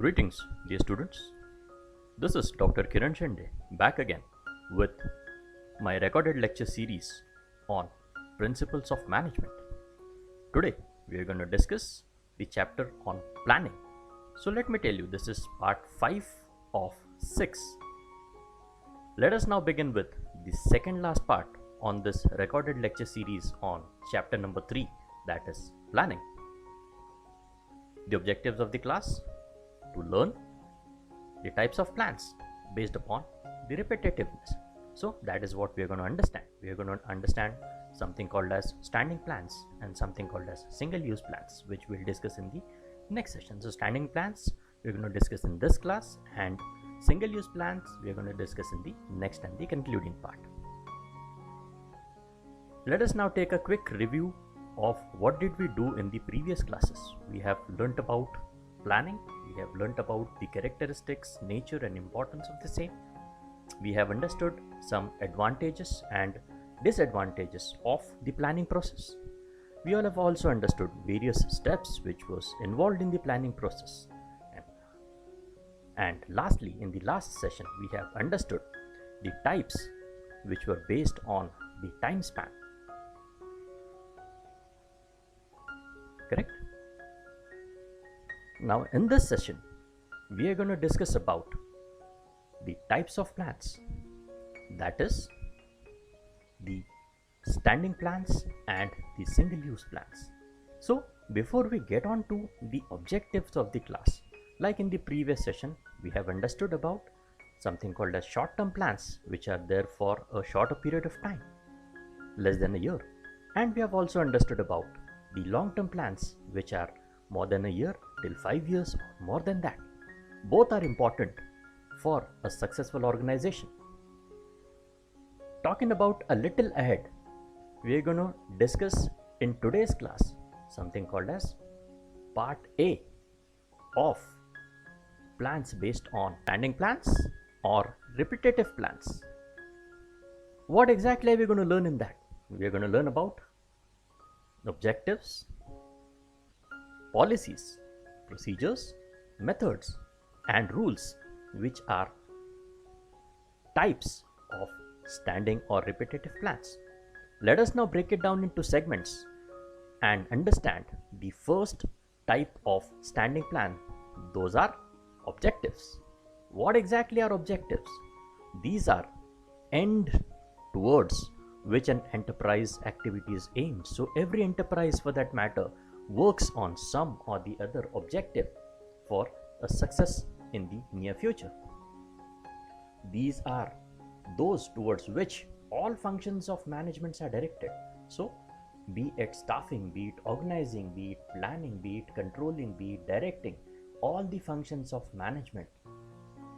Greetings, dear students. This is Dr. Kiran Shende back again with my recorded lecture series on Principles of Management. Today, we are going to discuss the chapter on planning. So, let me tell you, this is part 5 of 6. Let us now begin with the second last part on this recorded lecture series on chapter number 3, that is planning. The objectives of the class: to learn the types of plans based upon the repetitiveness. So that is what we are going to understand. We are going to understand something called as standing plans and something called as single use plans, which we'll discuss in the next session. So standing plans we're going to discuss in this class, and single use plans we are going to discuss in the next and the concluding part. Let us now take a quick review of what did we do in the previous classes. We have learnt about planning. We have learnt about the characteristics, nature and importance of the same. We have understood some advantages and disadvantages of the planning process. We all have also understood various steps which was involved in the planning process. And lastly, in the last session, we have understood the types which were based on the time span. Correct? Now in this session, we are going to discuss about the types of plans, that is the standing plans and the single use plans. So before we get on to the objectives of the class, like in the previous session, we have understood about something called as short-term plans, which are there for a shorter period of time, less than a year. And we have also understood about the long-term plans, which are more than a year till 5 years or more than that. Both are important for a successful organization. Talking about a little ahead, we are going to discuss in today's class something called as part A of plans based on standing plans or repetitive plans. What exactly are we going to learn in that? We are going to learn about objectives, policies, procedures, methods and rules, which are types of standing or repetitive plans. Let us now break it down into segments and understand the first type of standing plan. Those are objectives. What exactly are objectives? These are end towards which an enterprise activity is aimed. So every enterprise for that matter works on some or the other objective for a success in the near future. These are those towards which all functions of management are directed. So be it staffing, be it organizing, be it planning, be it controlling, be it directing, all the functions of management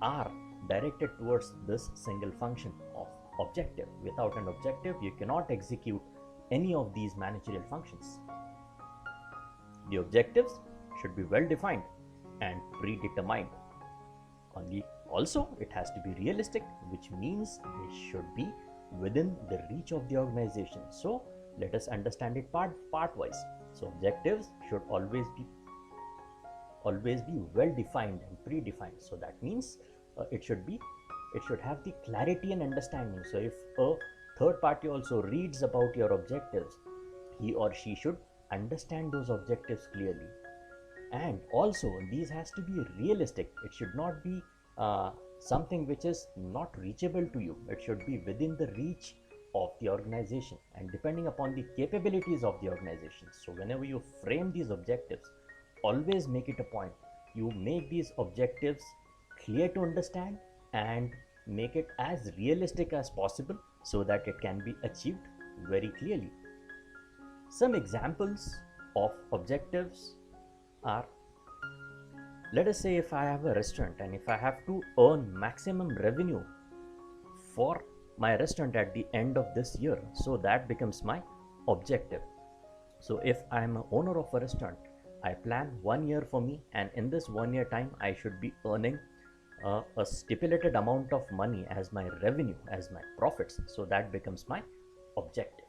are directed towards this single function of objective. Without an objective, you cannot execute any of these managerial functions. The objectives should be well defined and predetermined. Also, it has to be realistic, which means they should be within the reach of the organization. So let us understand it part wise. So objectives should always be well defined and predefined. So that means it should have the clarity and understanding. So if a third party also reads about your objectives, he or she should understand those objectives clearly. And also these has to be realistic. It should not be something which is not reachable to you. It should be within the reach of the organization and depending upon the capabilities of the organization. So whenever you frame these objectives, always make it a point. You make these objectives clear to understand and make it as realistic as possible so that it can be achieved very clearly. Some examples of objectives are, let us say if I have a restaurant and if I have to earn maximum revenue for my restaurant at the end of this year, so that becomes my objective. So if I am an owner of a restaurant, I plan 1 year for me, and in this 1 year time I should be earning a stipulated amount of money as my revenue, as my profits. So that becomes my objective.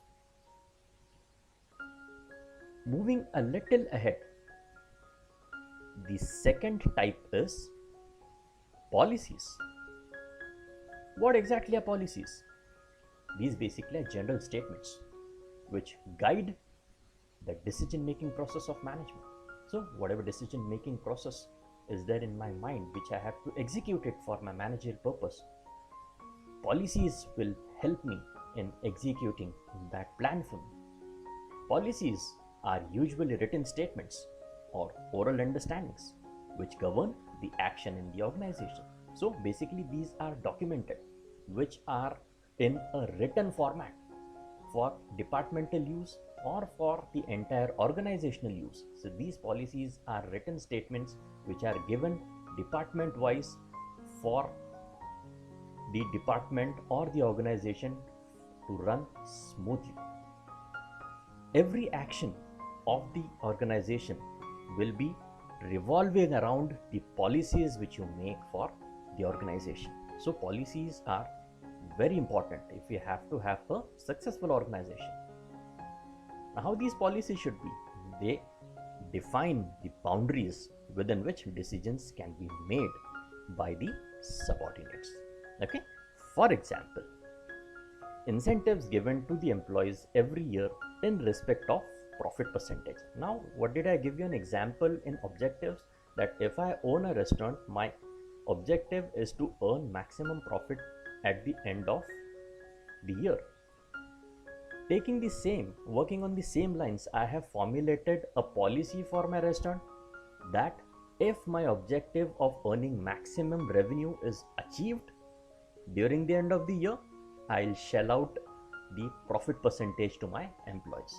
Moving a little ahead, The second type is policies. What exactly are policies? These basically are general statements which guide the decision making process of management. So whatever decision making process is there in my mind which I have to execute it for my managerial purpose, policies will help me in executing that plan for me. Policies are usually written statements or oral understandings which govern the action in the organization. So basically these are documented, which are in a written format for departmental use or for the entire organizational use. So these policies are written statements which are given department wise for the department or the organization to run smoothly. Every action of the organization will be revolving around the policies which you make for the organization. So policies are very important if you have to have a successful organization. Now, how these policies should be? They define the boundaries within which decisions can be made by the subordinates. Okay, for example, incentives given to the employees every year in respect of profit percentage. Now, what did I give you an example in objectives? That if I own a restaurant, my objective is to earn maximum profit at the end of the year. Taking the same, working on the same lines, I have formulated a policy for my restaurant that if my objective of earning maximum revenue is achieved during the end of the year, I'll shell out the profit percentage to my employees,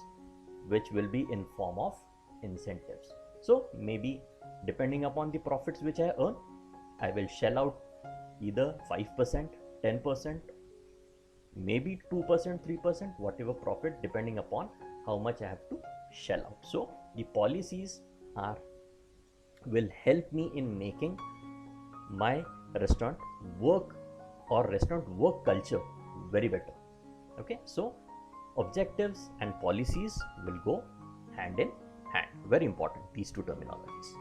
which will be in form of incentives. So maybe depending upon the profits which I earn, I will shell out either 5%, 10%, maybe 2%, 3%, whatever profit, depending upon how much I have to shell out. So the policies will help me in making my restaurant work or restaurant work culture very better. Okay, so objectives and policies will go hand in hand. Very important, these two terminologies.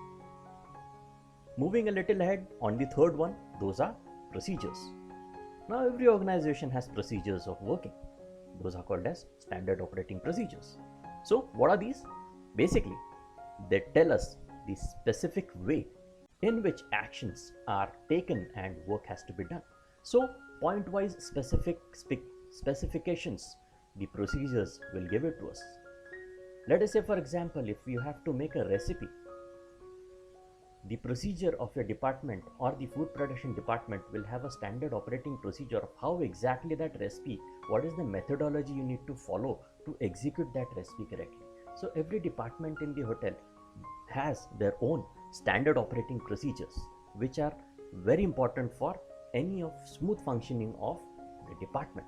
Moving a little ahead on the third one, those are procedures. Now every organization has procedures of working. Those are called as standard operating procedures. So what are these? Basically, they tell us the specific way in which actions are taken and work has to be done. So point-wise specifications, the procedures will give it to us. Let us say, for example, if you have to make a recipe, the procedure of your department or the food production department will have a standard operating procedure of how exactly that recipe, what is the methodology you need to follow to execute that recipe correctly. So every department in the hotel has their own standard operating procedures, which are very important for any of smooth functioning of the department.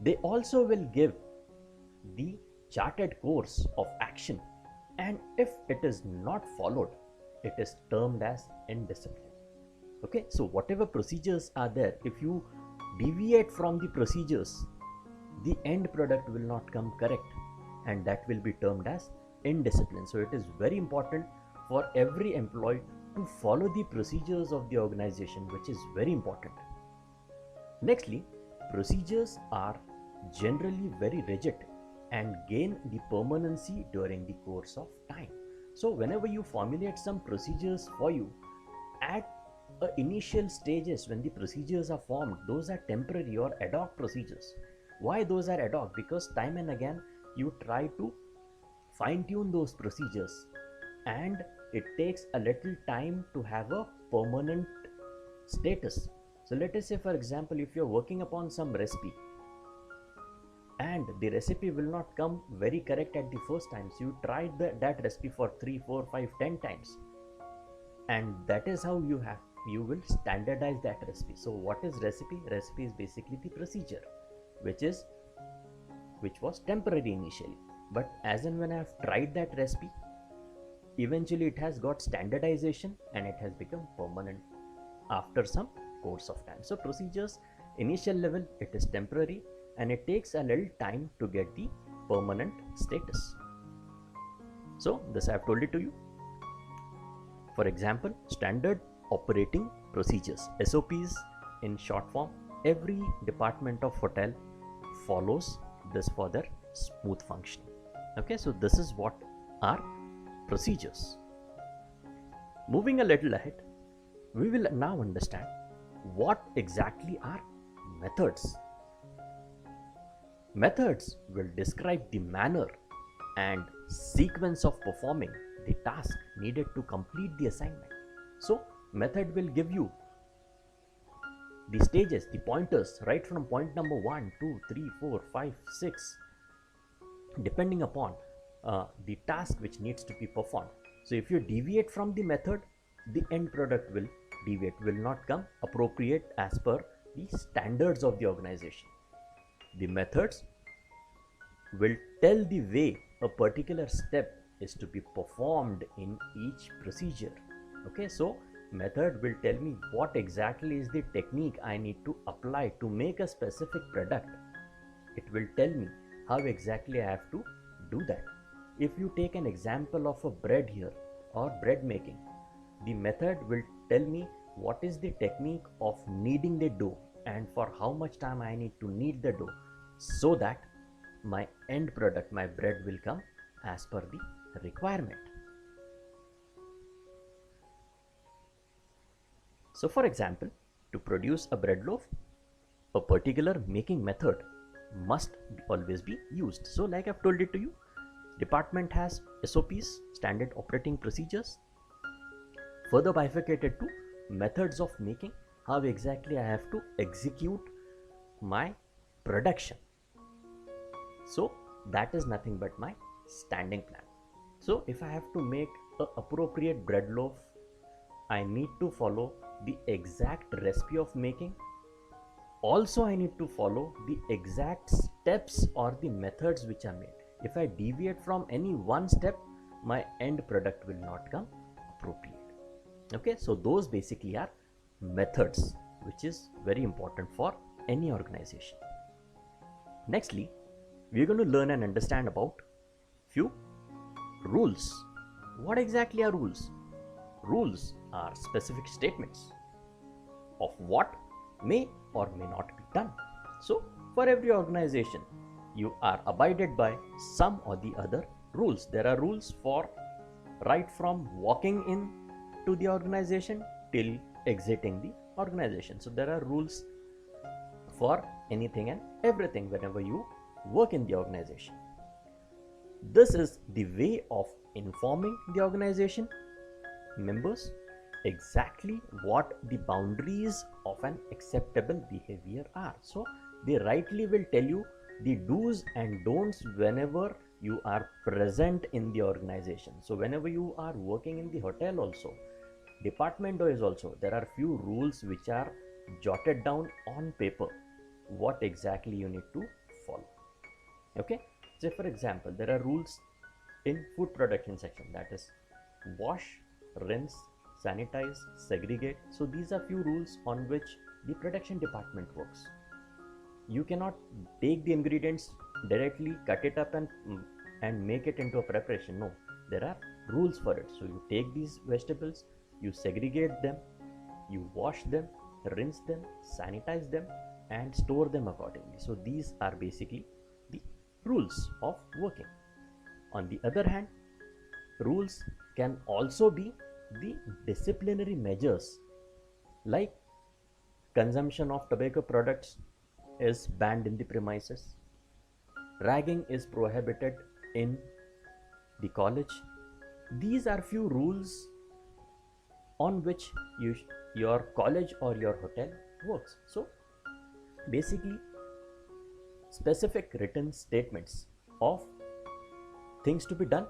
They also will give the charted course of action, and if it is not followed, it is termed as indiscipline. Okay, so whatever procedures are there, if you deviate from the procedures, the end product will not come correct, and that will be termed as indiscipline. So it is very important for every employee to follow the procedures of the organization, which is very important. Nextly, procedures are generally very rigid and gain the permanency during the course of time. So whenever you formulate some procedures for you, at initial stages when the procedures are formed, those are temporary or ad hoc procedures. Why those are ad hoc? Because time and again you try to fine tune those procedures, and it takes a little time to have a permanent status. So let us say, for example, if you're working upon some recipe and the recipe will not come very correct at the first time, so you tried that recipe for 3, 4, 5, 10 times, and that is how you will standardize that recipe. So what is recipe? Recipe is basically the procedure which was temporary initially, but as and when I have tried that recipe, eventually it has got standardization and it has become permanent after some course of time. So procedures, initial level, it is temporary and it takes a little time to get the permanent status. So this I have told it to you. For example, standard operating procedures, SOPs in short form. Every department of hotel follows this for their smooth functioning. Okay, so this is what are procedures. Moving a little ahead, we will now understand what exactly are methods. Methods will describe the manner and sequence of performing the task needed to complete the assignment. So, method will give you the stages, the pointers, right from point number 1, 2, 3, 4, 5, 6, depending upon the task which needs to be performed. So, if you deviate from the method, the end product will deviate, will not come appropriate as per the standards of the organization. The methods will tell the way a particular step is to be performed in each procedure. Okay, so method will tell me what exactly is the technique I need to apply to make a specific product. It will tell me how exactly I have to do that. If you take an example of a bread here or bread making, the method will tell me what is the technique of kneading the dough and for how much time I need to knead the dough, so that my end product, my bread, will come as per the requirement. So for example, to produce a bread loaf, a particular making method must always be used. So like I've told it to you, department has SOPs, standard operating procedures, further bifurcated to methods of making, how exactly I have to execute my production. So that is nothing but my standing plan. So if I have to make an appropriate bread loaf, I need to follow the exact recipe of making. Also, I need to follow the exact steps or the methods which are made. If I deviate from any one step, my end product will not come appropriate. Okay, so those basically are methods, which is very important for any organization. Nextly, we are going to learn and understand about few rules. What exactly are rules? Rules are specific statements of what may or may not be done. So for every organization, you are abided by some or the other rules. There are rules for right from walking in to the organization till exiting the organization. So there are rules for anything and everything whenever you work in the organization. This is the way of informing the organization members exactly what the boundaries of an acceptable behavior are. So they rightly will tell you the do's and don'ts whenever you are present in the organization. So whenever you are working in the hotel also, department wise also, there are few rules which are jotted down on paper, what exactly you need to follow. Okay, say for example, there are rules in food production section, that is wash, rinse, sanitize, segregate. So these are few rules on which the production department works. You cannot take the ingredients directly, cut it up and make it into a preparation. No, there are rules for it. So you take these vegetables, you segregate them, you wash them, rinse them, sanitize them, and store them accordingly. So these are basically the rules of working. On the other hand, rules can also be the disciplinary measures, like consumption of tobacco products is banned in the premises, ragging is prohibited in the college. These are few rules on which your college or your hotel works. So basically specific written statements of things to be done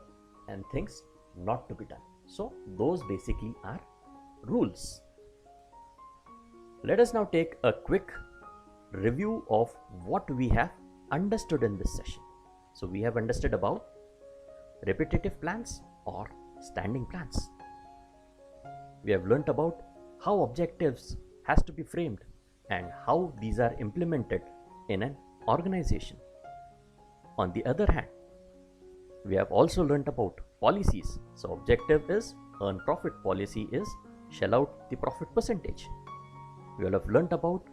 and things not to be done. So those basically are rules. Let us now take a quick review of what we have understood in this session. So we have understood about repetitive plans or standing plans. We have learnt about how objectives has to be framed and how these are implemented in an organization. On the other hand, we have also learnt about policies. So objective is earn profit policy is shell out the profit percentage. We all have learnt about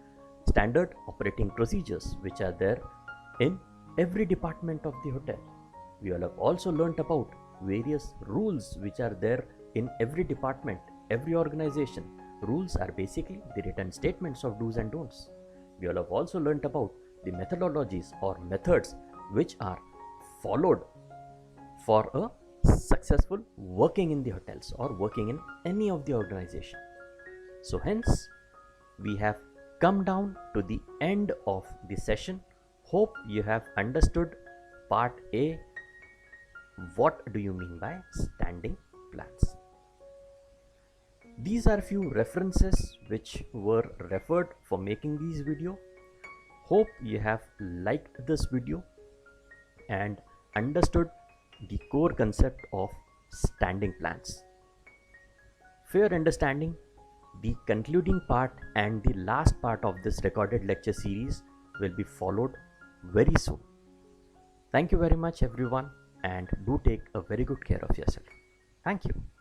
standard operating procedures which are there in every department of the hotel. We all have also learnt about various rules which are there in every department, every organization. Rules are basically the written statements of do's and don'ts. We all have also learnt about the methodologies or methods which are followed for a successful working in the hotels or working in any of the organization. So hence we have come down to the end of the session. Hope you have understood part A. What do you mean by standing plans? These are few references which were referred for making these video. Hope you have liked this video and understood the core concept of standing plans. For your understanding, the concluding part and the last part of this recorded lecture series will be followed very soon. Thank you very much everyone, and do take a very good care of yourself. Thank you.